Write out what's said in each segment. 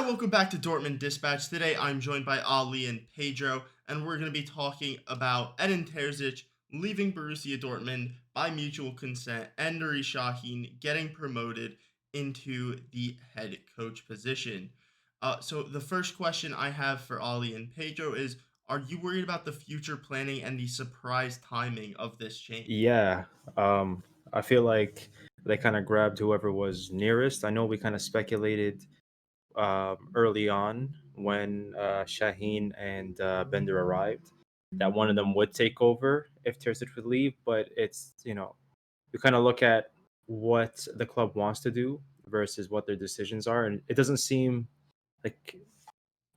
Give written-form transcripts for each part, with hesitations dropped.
welcome back to Dortmund Dispatch. Today I'm joined by Eli and Pedro, and we're going to be talking about Edin Terzic leaving Borussia Dortmund by mutual consent and Nuri Sahin getting promoted into the head coach position. So the first question I have for Oli and Pedro is, are you worried about the future planning and the surprise timing of this change? Yeah, I feel like they kind of grabbed whoever was nearest. I know we kind of speculated early on when Shaheen and Bender arrived that one of them would take over if Terzic would leave, but you kind of look at what the club wants to do versus what their decisions are, and it doesn't seem like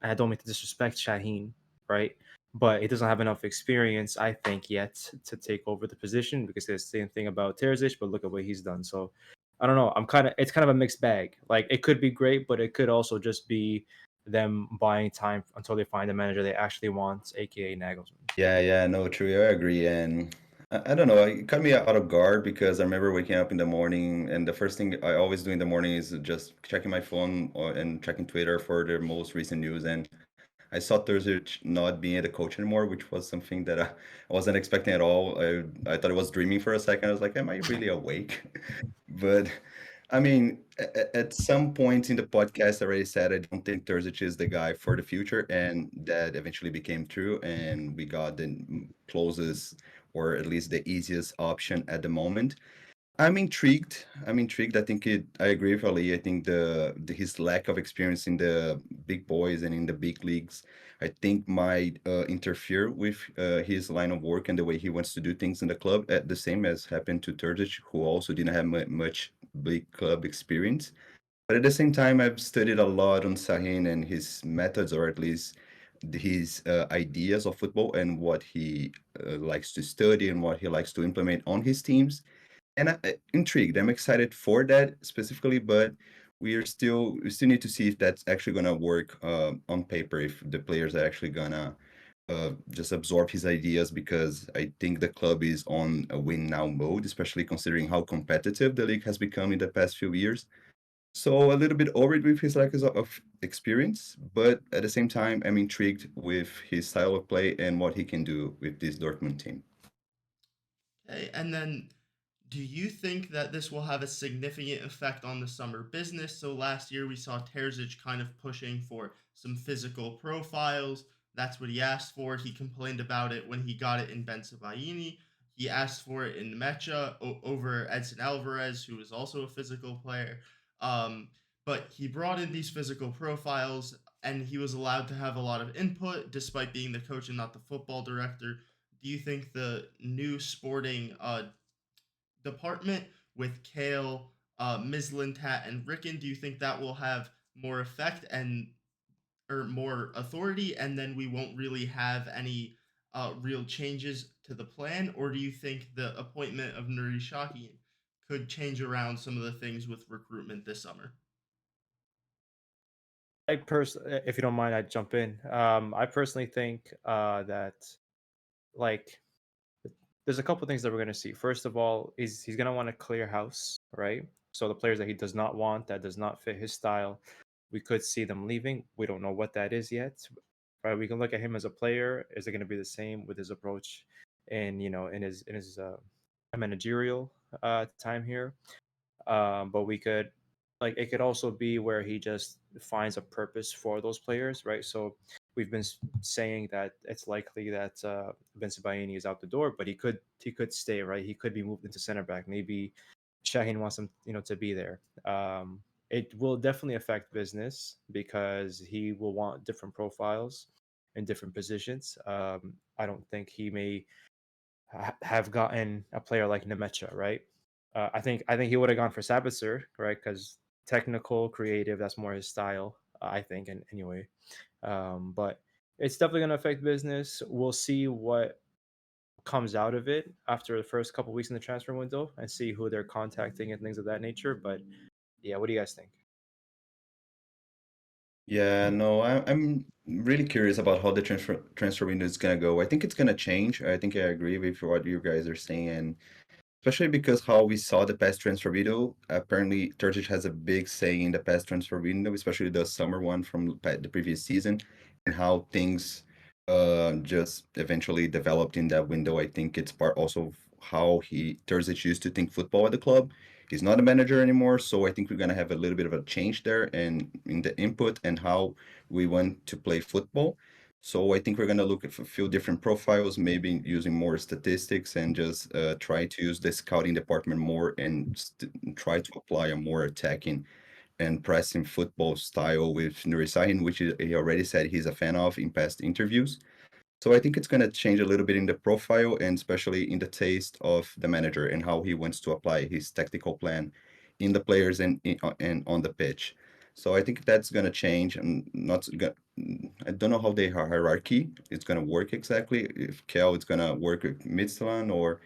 I don't mean to disrespect Shaheen, right? But he doesn't have enough experience, I think, yet to take over the position because there's the same thing about Terzic, but look at what he's done. So I don't know. It's kind of a mixed bag. Like it could be great, but it could also just be them buying time until they find a manager they actually want, aka Nagelsmann. Yeah, no, true. I agree. And I don't know, it caught me out of guard because I remember waking up in the morning, and the first thing I always do in the morning is just checking my phone and checking Twitter for the most recent news. And I saw Terzic not being the coach anymore, which was something that I wasn't expecting at all. I thought I was dreaming for a second. I was like, am I really awake? But I mean, at some point in the podcast, I already said I don't think Terzic is the guy for the future, and that eventually became true. And we got the closest, or at least the easiest option at the moment. I'm intrigued. I'm intrigued. I think I agree with Ali. I think his lack of experience in the big boys and in the big leagues, I think might interfere with his line of work and the way he wants to do things in the club. At the same as happened to Terzic, who also didn't have much big club experience. But at the same time, I've studied a lot on Sahin and his methods, or at least his ideas of football and what he likes to study and what he likes to implement on his teams, and intrigued. I'm excited for that specifically, but we still need to see if that's actually gonna work on paper. If the players are actually gonna just absorb his ideas, because I think the club is on a win now mode, especially considering how competitive the league has become in the past few years. So a little bit worried with his lack of experience, but at the same time, I'm intrigued with his style of play and what he can do with this Dortmund team. Okay, and then do you think that this will have a significant effect on the summer business? So last year we saw Terzic kind of pushing for some physical profiles. That's what he asked for. He complained about it when he got it in Bensebaini. He asked for it in Mecha over Edson Alvarez, who is also a physical player. Um, but he brought in these physical profiles, and he was allowed to have a lot of input despite being the coach and not the football director. Do you think the new sporting department with Kale, Mislintat, and Rickon, do you think that will have more effect and or more authority, and then we won't really have any real changes to the plan? Or do you think the appointment of Nuri Sahin could change around some of the things with recruitment this summer? If you don't mind, I'd jump in. I personally think that like there's a couple things that we're going to see. First of all, is he's going to want to clear house, right? So the players that he does not want, that does not fit his style, we could see them leaving. We don't know what that is yet, right? We can look at him as a player. Is it going to be the same with his approach and in his managerial time here? But we could like it could also be where he just finds a purpose for those players, right? So we've been saying that it's likely that Vincent Baini is out the door, but he could stay, right? He could be moved into center back. Maybe Shaheen wants him, to be there. It will definitely affect business because he will want different profiles in different positions. I don't think he may have gotten a player like Nemecha, right? I think he would have gone for Sabitzer, right? Because technical, creative, that's more his style. I think, and anyway, but it's definitely going to affect business. We'll see what comes out of it after the first couple weeks in the transfer window and see who they're contacting and things of that nature. But yeah, what do you guys think? Yeah, no, I'm really curious about how the transfer window is gonna go. I think it's gonna change. I think I agree with what you guys are saying, especially because how we saw the past transfer window. Apparently, Terzic has a big say in the past transfer window, especially the summer one from the previous season, and how things just eventually developed in that window. I think it's part also of how he Terzic used to think football at the club. He's not a manager anymore, so I think we're gonna have a little bit of a change there and in the input and how we want to play football. So I think we're going to look at a few different profiles, maybe using more statistics and just try to use the scouting department more and try to apply a more attacking and pressing football style with Nuri Sahin, which he already said he's a fan of in past interviews. So I think it's going to change a little bit in the profile and especially in the taste of the manager and how he wants to apply his tactical plan in the players and on the pitch. So I think that's going to change and not I don't know how the hierarchy is going to work exactly. If Kel is going to work with Midtjylland or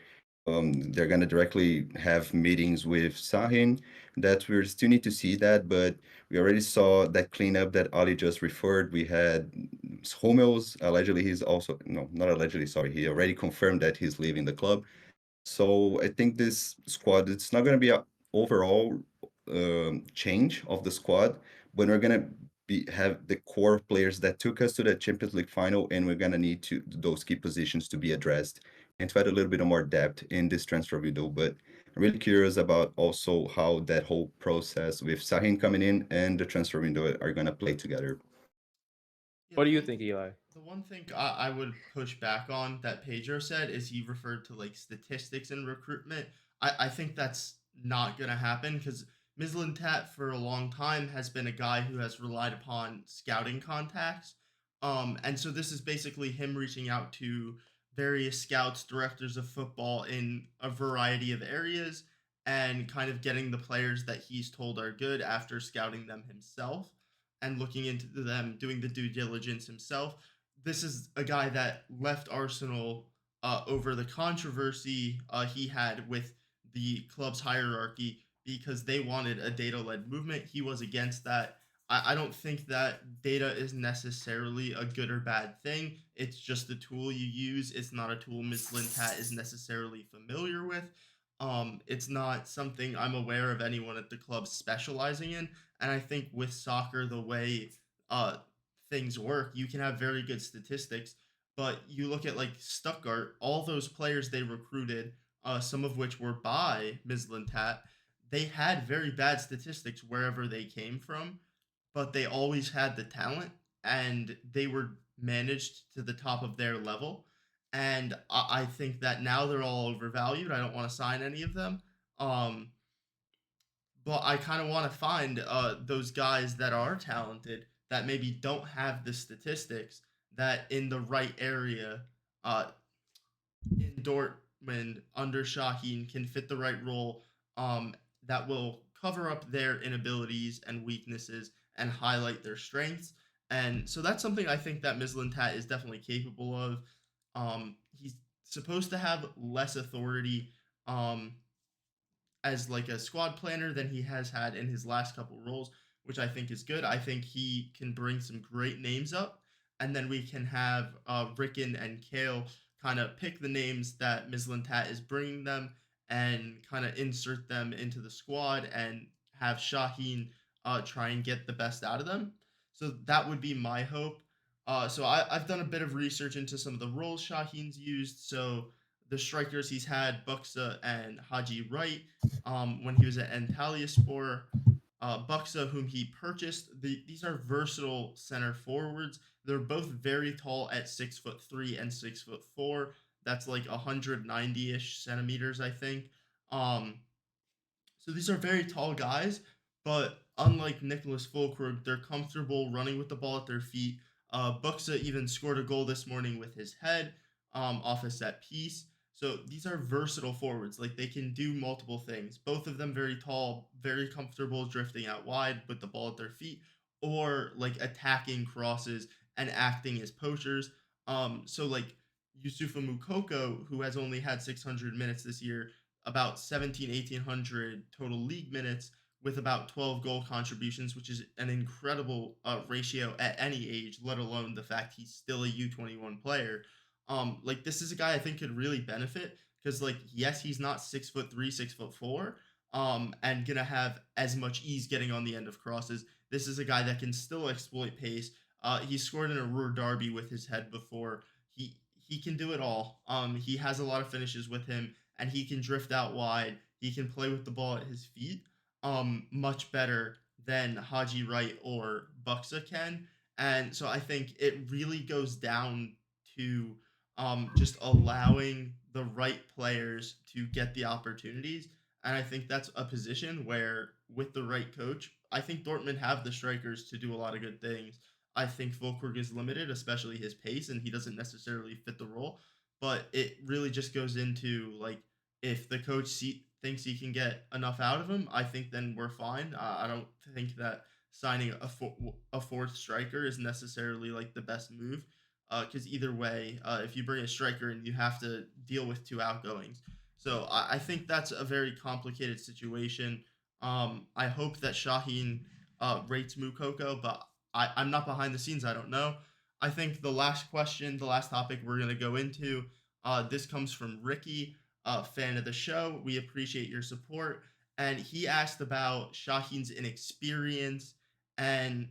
they're gonna directly have meetings with Sahin. That we still need to see that, but we already saw that cleanup that Ali just referred. We had Hummels, allegedly he's also no, not allegedly, sorry, he already confirmed that he's leaving the club. So I think this squad, it's not going to be a overall change of the squad, but we're going to be have the core players that took us to the Champions League final, and we're going to need to those key positions to be addressed and to add a little bit of more depth in this transfer window. But I'm really curious about also how that whole process with Sahin coming in and the transfer window are going to play together. Yeah, What do you think, Eli? the one thing I would push back on that Pedro said is he referred to like statistics and recruitment. I think that's not gonna happen because Tat for a long time has been a guy who has relied upon scouting contacts. And so this is basically him reaching out to various scouts, directors of football in a variety of areas and kind of getting the players that he's told are good after scouting them himself and looking into them, doing the due diligence himself. This is a guy that left Arsenal over the controversy he had with the club's hierarchy because they wanted a data led movement. He was against that. I don't think that data is necessarily a good or bad thing. It's just a tool you use. It's not a tool Ms. Lintat is necessarily familiar with. It's not something I'm aware of anyone at the club specializing in. And I think with soccer, the way uh, things work, you can have very good statistics. But you look at like Stuttgart, all those players they recruited, some of which were by Mislintat, they had very bad statistics wherever they came from, but they always had the talent and they were managed to the top of their level. And I think that now they're all overvalued. I don't want to sign any of them. Um, but I kind of want to find those guys that are talented that maybe don't have the statistics that in the right area uh, in Dortmund under Shaheen can fit the right role that will cover up their inabilities and weaknesses and highlight their strengths. And so that's something I think that Mislintat is definitely capable of. He's supposed to have less authority um, as like a squad planner than he has had in his last couple roles, which I think is good. I think he can bring some great names up, and then we can have Rickon and Kale kind of pick the names that Mislintat is bringing them and kind of insert them into the squad and have Shaheen try and get the best out of them. So that would be my hope. I've done a bit of research into some of the roles Shaheen's used. So the strikers he's had, Buxa and Haji Wright, when he was at Antalyaspor. Buxa, whom he purchased, these are versatile center forwards. They're both very tall at 6'3" and 6'4". That's like 190-ish centimeters, I think. Um, so these are very tall guys, but unlike Nicholas Fulkrug, they're comfortable running with the ball at their feet. Buxa even scored a goal this morning with his head off a set piece. So these are versatile forwards. Like they can do multiple things. Both of them very tall, very comfortable drifting out wide with the ball at their feet, or like attacking crosses and acting as poachers. So like Yusufa Mukoko, who has only had 600 minutes this year, about 1,800 total league minutes with about 12 goal contributions, which is an incredible ratio at any age, let alone the fact he's still a U21 player. Like this is a guy I think could really benefit because like yes, he's not 6'3", 6'4", and gonna have as much ease getting on the end of crosses. This is a guy that can still exploit pace. He scored in a Ruhr derby with his head before. He can do it all. He has a lot of finishes with him, and he can drift out wide. He can play with the ball at his feet, much better than Haji Wright or Buxa can. And so I think it really goes down to just allowing the right players to get the opportunities. And I think that's a position where, with the right coach, I think Dortmund have the strikers to do a lot of good things. I think Volkberg is limited, especially his pace, and he doesn't necessarily fit the role. But it really just goes into like if the coach thinks he can get enough out of him, I think then we're fine. I don't think that signing a fourth striker is necessarily like the best move. Because either way, if you bring a striker and you have to deal with two outgoings, so I think that's a very complicated situation. I hope that Shaheen rates Mukoko, but I'm not behind the scenes. I don't know. I think the last question, the last topic we're going to go into, this comes from Ricky, fan of the show. We appreciate your support. And he asked about Shaheen's inexperience and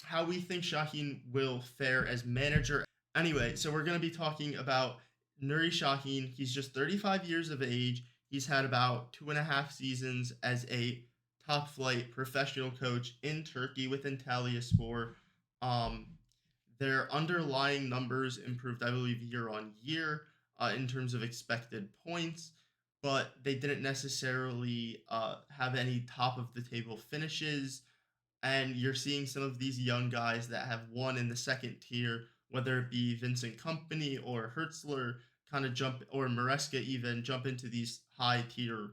how we think Shaheen will fare as manager. Anyway, so we're going to be talking about Nuri Sahin. He's just 35 years of age. He's had about 2.5 seasons as a top flight professional coach in Turkey with Antalyaspor. Um, their underlying numbers improved, I believe, year on year in terms of expected points, but they didn't necessarily have any top of the table finishes, and you're seeing some of these young guys that have won in the second tier, whether it be Vincent Company or Hertzler, kind of jump, or Maresca even jump into these high tier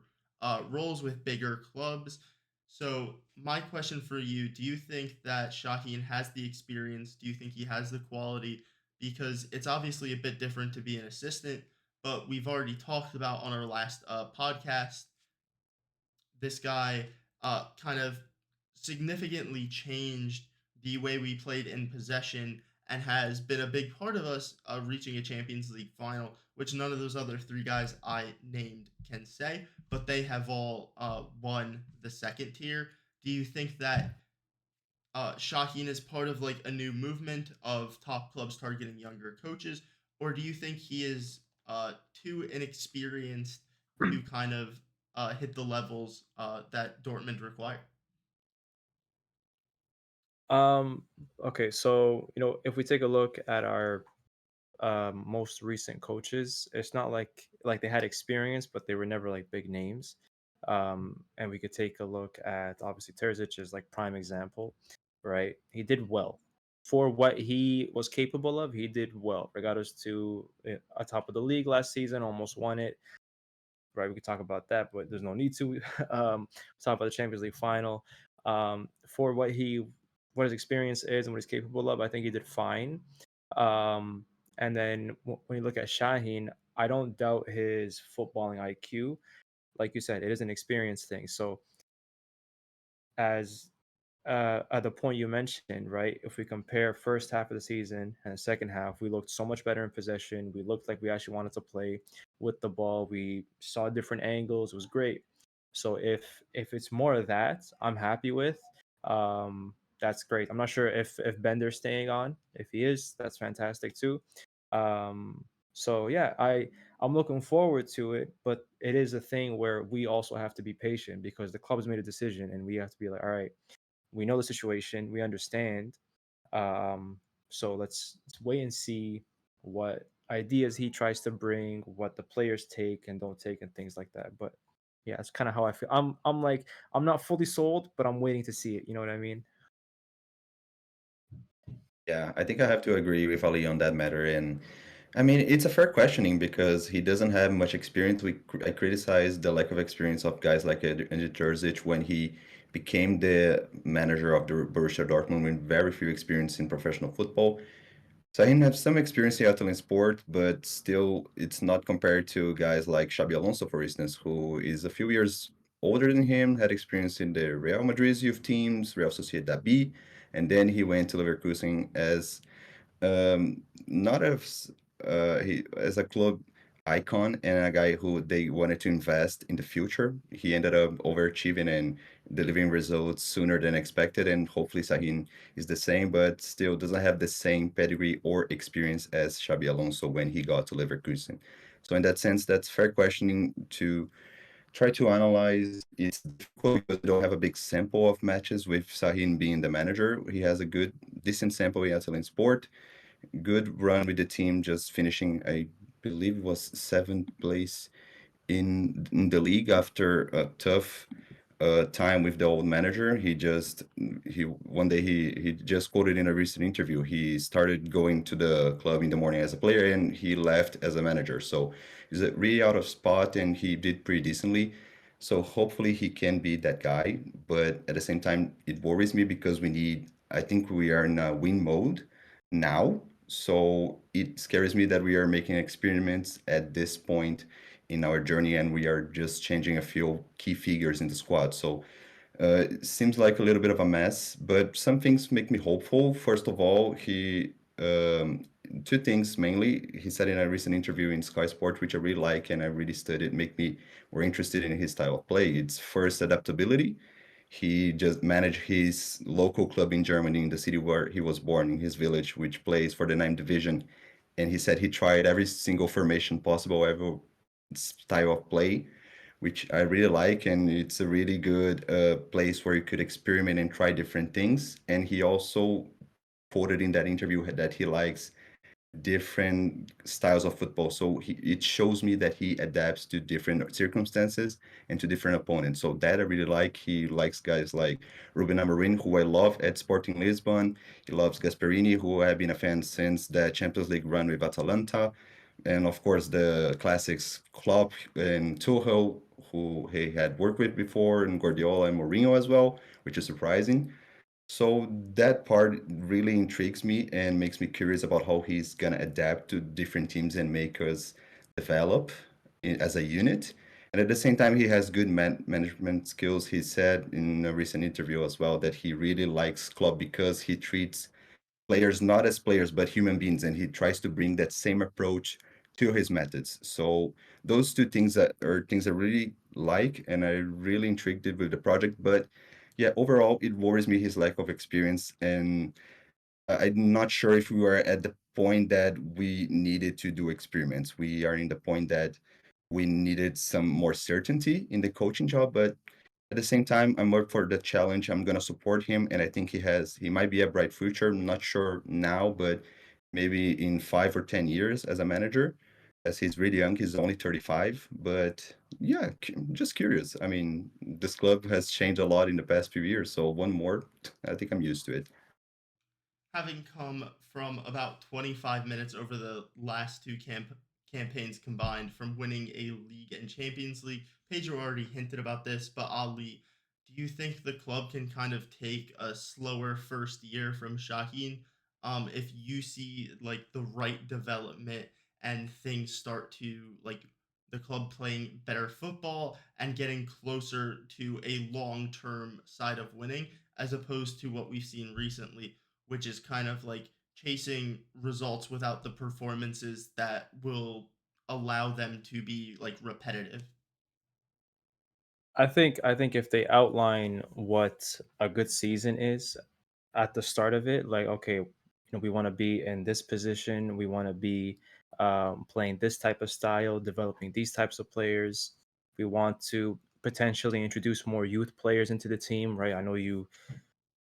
roles with bigger clubs. So my question for you: do you think that Shaheen has the experience? Do you think he has the quality? Because it's obviously a bit different to be an assistant, but we've already talked about on our last podcast, this guy kind of significantly changed the way we played in possession and has been a big part of us reaching a Champions League final, which none of those other three guys I named can say, but they have all won the second tier. Do you think that Shaheen is part of like a new movement of top clubs targeting younger coaches, or do you think he is too inexperienced to kind of hit the levels that Dortmund require? Um, okay, so if we take a look at our most recent coaches, it's not like they had experience, but they were never like big names. And we could take a look at obviously Terzic is like prime example, right? He did well for what he was capable of. He did well. They got us to a top of the league last season, almost won it. Right, we could talk about that, but there's no need to. Talk about the Champions League final. For what his experience is and what he's capable of, I think he did fine. And then when you look at Shaheen, I don't doubt his footballing IQ. Like you said, it is an experience thing. So as at the point you mentioned, right? If we compare first half of the season and the second half, we looked so much better in possession. We looked like we actually wanted to play with the ball. We saw different angles. It was great. So if it's more of that, I'm happy with. That's great. I'm not sure if Bender's staying on. If he is, that's fantastic too. So yeah, I'm looking forward to it, but it is a thing where we also have to be patient because the club's made a decision and we have to be like, all right, we know the situation, we understand. Um, so let's wait and see what ideas he tries to bring, what the players take and don't take, and things like that. But yeah, it's kind of how I feel. I'm like I'm not fully sold, but I'm waiting to see it. You know what I mean? Yeah, I think I have to agree with Ali on that matter. And I mean, it's a fair questioning because he doesn't have much experience. I criticize the lack of experience of guys like Edin Terzic when he became the manager of the Borussia Dortmund with very few experience in professional football. Sahin has some experience in Italian sport, but still, it's not compared to guys like Xabi Alonso, for instance, who is a few years older than him, had experience in the Real Madrid's youth teams, Real Sociedad B, and then he went to Leverkusen as not as he as a club icon and a guy who they wanted to invest in the future. He ended up overachieving and delivering results sooner than expected, and hopefully Sahin is the same, but still doesn't have the same pedigree or experience as Xabi Alonso when he got to Leverkusen. So in that sense, that's fair questioning to try to analyze. It's difficult because we don't have a big sample of matches with Sahin being the manager. He has a good, decent sample in Italian sport, good run with the team, just finishing, I believe it was seventh place in the league after a tough time with the old manager. He one day he just quoted in a recent interview. He started going to the club in the morning as a player and he left as a manager. So he's really out of spot and he did pretty decently. So hopefully he can be that guy. But at the same time, it worries me because we need. I think we are in a win mode now. So it scares me that we are making experiments at this point in our journey and we are just changing a few key figures in the squad. So it seems like a little bit of a mess, but some things make me hopeful. First of all, two things mainly. He said in a recent interview in Sky Sport, which I really like and I really studied, make me more interested in his style of play. It's first adaptability. He just managed his local club in Germany, in the city where he was born, in his village, which plays for the ninth division. And he said he tried every single formation possible, every style of play, which I really like. And it's a really good place where you could experiment and try different things. And he also quoted in that interview that he likes different styles of football. So it shows me that he adapts to different circumstances and to different opponents. So that I really like. He likes guys like Ruben Amorim, who I love at Sporting Lisbon. He loves Gasperini, who I've been a fan since the Champions League run with Atalanta. And of course, the classics Klopp and Tuchel, who he had worked with before, and Guardiola and Mourinho as well, which is surprising. So that part really intrigues me and makes me curious about how he's gonna adapt to different teams and make us develop as a unit. And at the same time, he has good management skills. He said in a recent interview as well that he really likes Klopp because he treats players not as players but human beings, and he tries to bring that same approach to his methods. So those two things that are things I really like and I really intrigued with the project. But yeah, overall it worries me his lack of experience, and I'm not sure if we are at the point that we needed to do experiments. We are in the point that we needed some more certainty in the coaching job, but at the same time, I'm up for the challenge. I'm gonna support him, and I think he might be a bright future. I'm not sure now, but maybe in 5 or 10 years as a manager, as he's really young. He's only 35, but yeah, just curious. I mean, this club has changed a lot in the past few years, so one more, I think I'm used to it. Having come from about 25 minutes over the last two campaigns combined from winning a league and Champions League. Pedro already hinted about this, but Ali, do you think the club can kind of take a slower first year from Shaheen if you see like the right development and things start to like the club playing better football and getting closer to a long-term side of winning as opposed to what we've seen recently, which is kind of like chasing results without the performances that will allow them to be like repetitive. I think if they outline what a good season is at the start of it, like okay, we want to be in this position, we want to be playing this type of style, developing these types of players. We want to potentially introduce more youth players into the team, right? I know you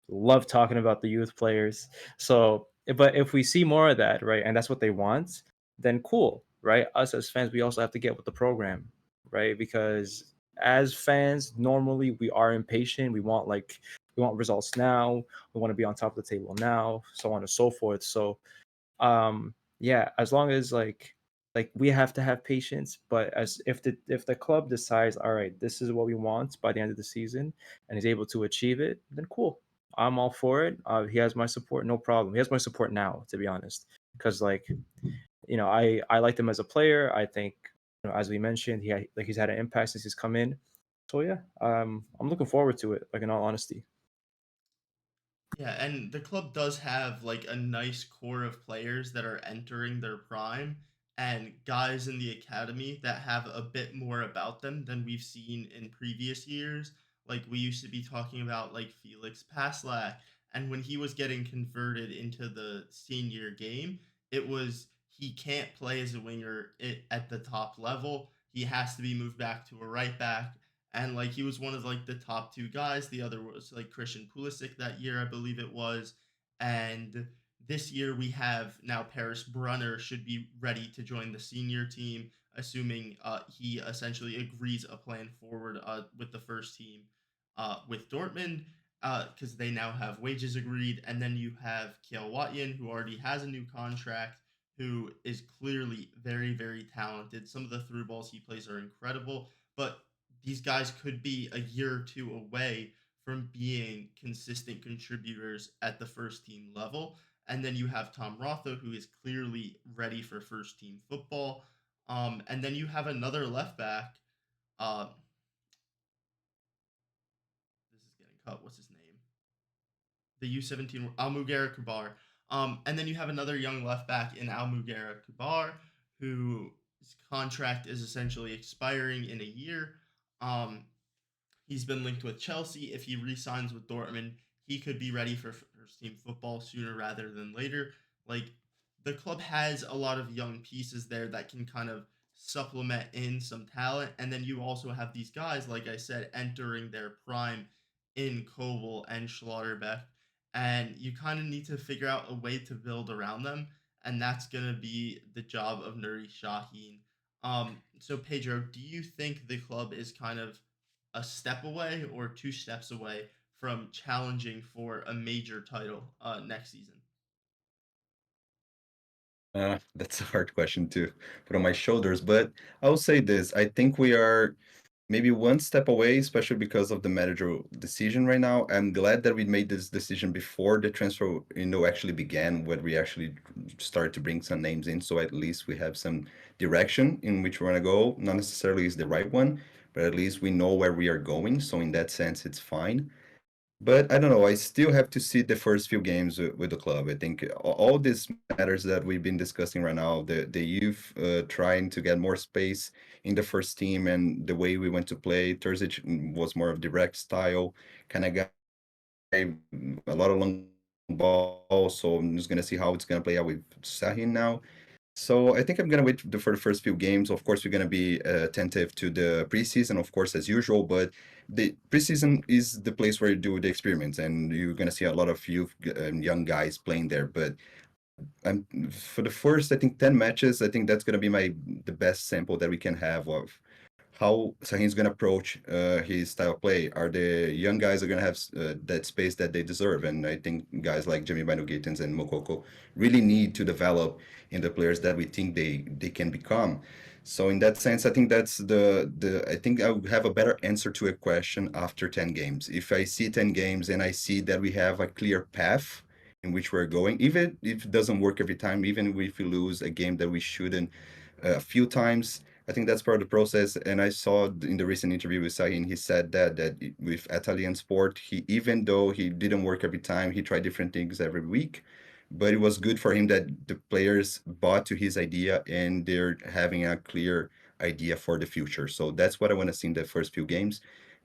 love talking about the youth players. So, but if we see more of that, right, and that's what they want, then cool, right? Us as fans, we also have to get with the program, right? Because as fans, normally we are impatient. We want results now. We want to be on top of the table now, so on and so forth. So, yeah, as long as like we have to have patience, but as if the club decides, all right, this is what we want by the end of the season and is able to achieve it, then cool, I'm all for it. He has my support, no problem. He has my support now, to be honest, because like I liked him as a player. I think as we mentioned, he's had an impact since he's come in. So yeah, I'm looking forward to it, like in all honesty. Yeah, and the club does have like a nice core of players that are entering their prime. and guys in the academy that have a bit more about them than we've seen in previous years. Like we used to be talking about like Felix Paslak, and when he was getting converted into the senior game, it was he can't play as a winger at the top level. He has to be moved back to a right back, and like he was one of like the top two guys. The other was like Christian Pulisic that year, I believe it was, and this year we have now Paris Brunner should be ready to join the senior team, assuming he essentially agrees a plan forward with the first team with Dortmund, because they now have wages agreed. And then you have Kiel Watyen, who already has a new contract, who is clearly very, very talented. Some of the through balls he plays are incredible, but these guys could be a year or two away from being consistent contributors at the first team level. And then you have Tom Rotho, who is clearly ready for first team football. And then you have another left back. Uh, this is getting cut. What's his name? The U17 Almugera Kubar. And then you have another young left back in Almugera Kubar, whose contract is essentially expiring in a year. Um, He's been linked with Chelsea. If he re-signs with Dortmund, he could be ready for first team football sooner rather than later. Like the club has a lot of young pieces there that can kind of supplement in some talent, and then you also have these guys, like I said, entering their prime in Koval and Schlotterbeck, and you kind of need to figure out a way to build around them, and that's gonna be the job of Nuri Sahin. So Pedro, do you think the club is kind of a step away or two steps away from challenging for a major title next season? That's a hard question to put on my shoulders, but I'll say this. I think we are maybe one step away, especially because of the managerial decision right now. I'm glad that we made this decision before the transfer, actually began, when we actually started to bring some names in. So at least we have some direction in which we want to go. Not necessarily is the right one, but at least we know where we are going. So in that sense, it's fine. But I don't know. I still have to see the first few games with the club. I think all these matters that we've been discussing right now, the youth trying to get more space in the first team, and the way we went to play. Terzic was more of direct style kind of guy, a lot of long ball. So I'm just gonna see how it's gonna play out with Sahin now. So I think I'm gonna wait for the first few games. Of course, we're gonna be attentive to the preseason, of course, as usual. But the preseason is the place where you do the experiments, and you're gonna see a lot of youth, young guys playing there. But for the first, I think 10 matches, I think that's gonna be the best sample that we can have of how Sahin's going to approach his style of play. Are the young guys are going to have that space that they deserve? And I think guys like Jimmy Bino Gittins and Mokoko really need to develop in the players that we think they can become. So in that sense, I think that's the I think I would have a better answer to a question after 10 games. If I see 10 games and I see that we have a clear path in which we're going, even if it doesn't work every time, even if we lose a game that we shouldn't a few times, I think that's part of the process. And I saw in the recent interview with Sahin, he said that with Italian sport, he, even though he didn't work every time, he tried different things every week. But it was good for him that the players bought to his idea and they're having a clear idea for the future. So that's what I want to see in the first few games.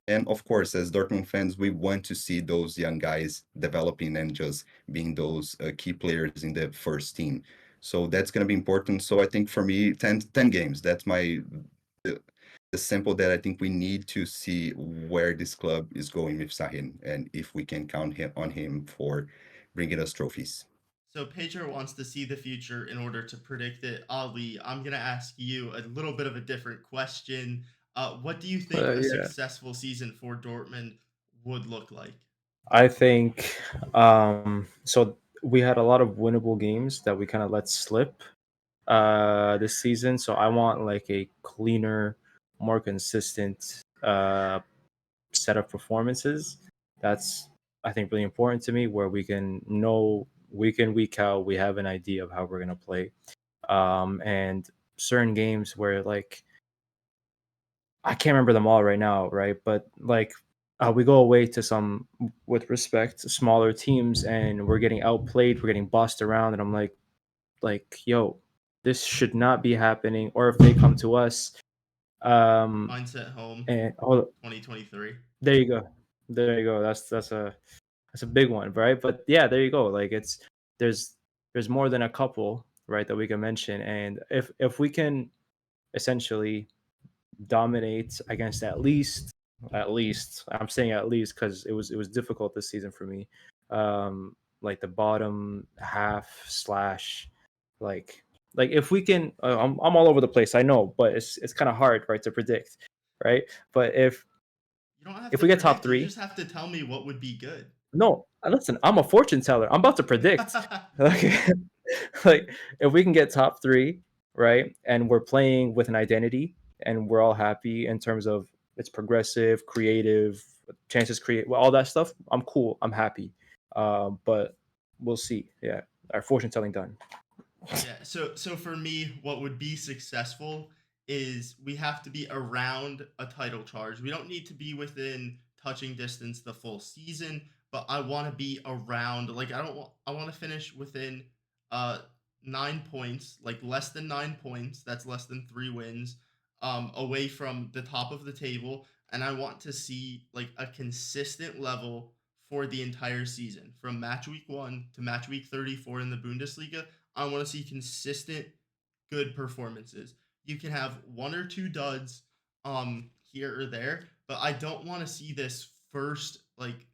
And of course, as Dortmund fans, we want to see those young guys developing and just being those key players in the first team. So that's going to be important. So I think for me, 10 games, that's the, the sample that I think we need to see where this club is going with Sahin, and if we can count on him for bringing us trophies. So Pedro wants to see the future in order to predict it. Ali, I'm gonna ask you a little bit of a different question. What do you think a Yeah, successful season for Dortmund would look like? I think so. We had a lot of winnable games that we kind of let slip this season. So I want like a cleaner, more consistent set of performances. That's, I think, really important to me, where we can know week in, week out, we have an idea of how we're gonna play. And certain games where like I can't remember them all right now, right? But like we go away to some, with respect, smaller teams, and we're getting outplayed, we're getting bossed around, and I'm like, yo, this should not be happening, or if they come to us, Mindset home and 2023. there you go, there you go. That's a big one, right? But yeah, there you go. Like there's there's more than a couple, right, that we can mention, and if we can essentially dominate against at least I'm saying at least because it was difficult this season for me, like the bottom half slash like if we can I'm all over the place, I know, but it's kind of hard, right, to predict, right? But You don't have if to we get top predict. You three, just have to tell me what would be good. no, listen, I'm a fortune teller, I'm about to predict. Okay. Like if we can get top three, right, and we're playing with an identity and we're all happy in terms of it's progressive, creative, chances create, well, all that stuff, I'm cool, I'm happy. But we'll see. Yeah, our fortune telling done. Yeah, so for me, what would be successful is we have to be around a title charge. We don't need to be within touching distance the full season, but I want to be around. Like I don't want. I want to finish within uh 9 points, like less than 9 points. That's less than 3 wins. Away from the top of the table, and I want to see like a consistent level for the entire season, from match week 1 to match week 34 in the Bundesliga. I want to see consistent good performances. You can have one or two duds here or there, but I don't want to see this first like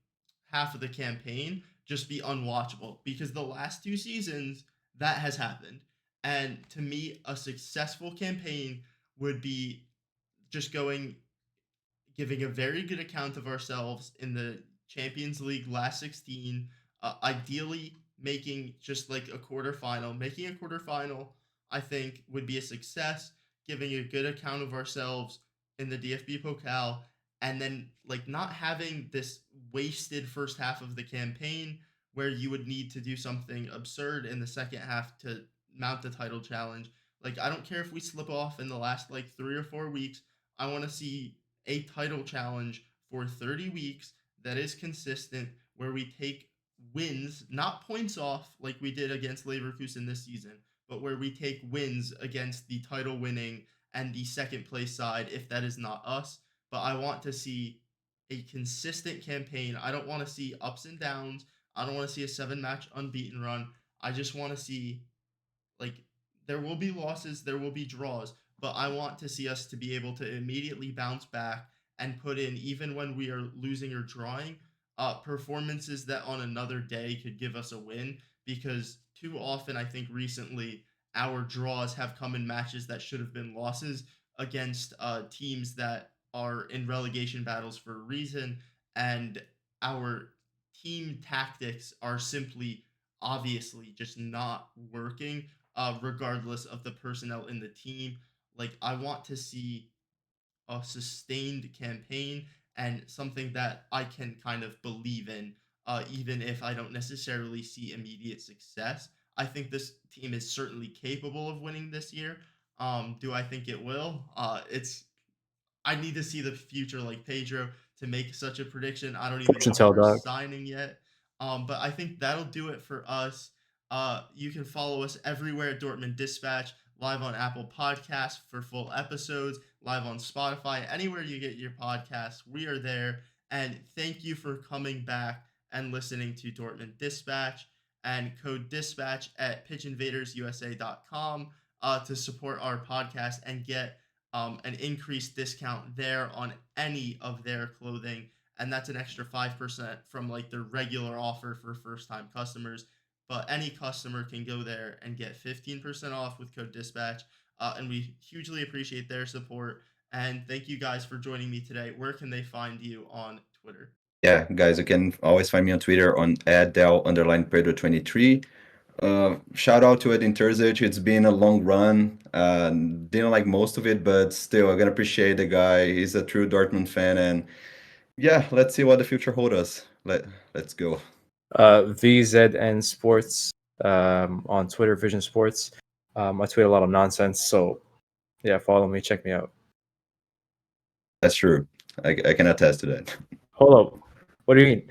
half of the campaign just be unwatchable, because the last 2 seasons that has happened. And to me, a successful campaign would be just going, giving a very good account of ourselves in the Champions League last 16, ideally making just like a quarterfinal. Making a quarterfinal, I think, would be a success, giving a good account of ourselves in the DFB Pokal, and then like not having this wasted first half of the campaign where you would need to do something absurd in the second half to mount the title challenge. Like I don't care if we slip off in the last like 3 or 4 weeks. I want to see a title challenge for 30 weeks that is consistent, where we take wins, not points off like we did against Leverkusen this season, but where we take wins against the title winning and the second place side if that is not us. But I want to see a consistent campaign. I don't want to see ups and downs. I don't want to see a 7 match unbeaten run. I just want to see like there will be losses, there will be draws, but I want to see us to be able to immediately bounce back and put in, even when we are losing or drawing, performances that on another day could give us a win. Because too often, I think recently, our draws have come in matches that should have been losses against teams that are in relegation battles for a reason, and our team tactics are simply obviously just not working, regardless of the personnel in the team. Like, I want to see a sustained campaign and something that I can kind of believe in, even if I don't necessarily see immediate success. I think this team is certainly capable of winning this year. Do I think it will? I need to see the future like Pedro to make such a prediction. I don't even Fortune know if tell, we're dog. signing yet. But I think that'll do it for us. You can follow us everywhere at Dortmund Dispatch, live on Apple Podcasts for full episodes, live on Spotify, anywhere you get your podcasts. We are there. And thank you for coming back and listening to Dortmund Dispatch, and code Dispatch at pitchinvadersusa.com to support our podcast and get an increased discount there on any of their clothing. And that's an extra 5% from like their regular offer for first time customers. But any customer can go there and get 15% off with code Dispatch. And we hugely appreciate their support. And thank you guys for joining me today. Where can they find you on Twitter? Yeah, guys, you can always find me on Twitter on @del_Pedro23. Shout out to Edin Terzic. It's been a long run. Didn't like most of it, but still, I'm gonna appreciate the guy. He's a true Dortmund fan, and yeah, let's see what the future holds us. Let's go. VZN Sports on Twitter, Vision Sports. I tweet a lot of nonsense, so yeah, follow me, check me out. That's true. I can attest to that. Hold up, what do you mean?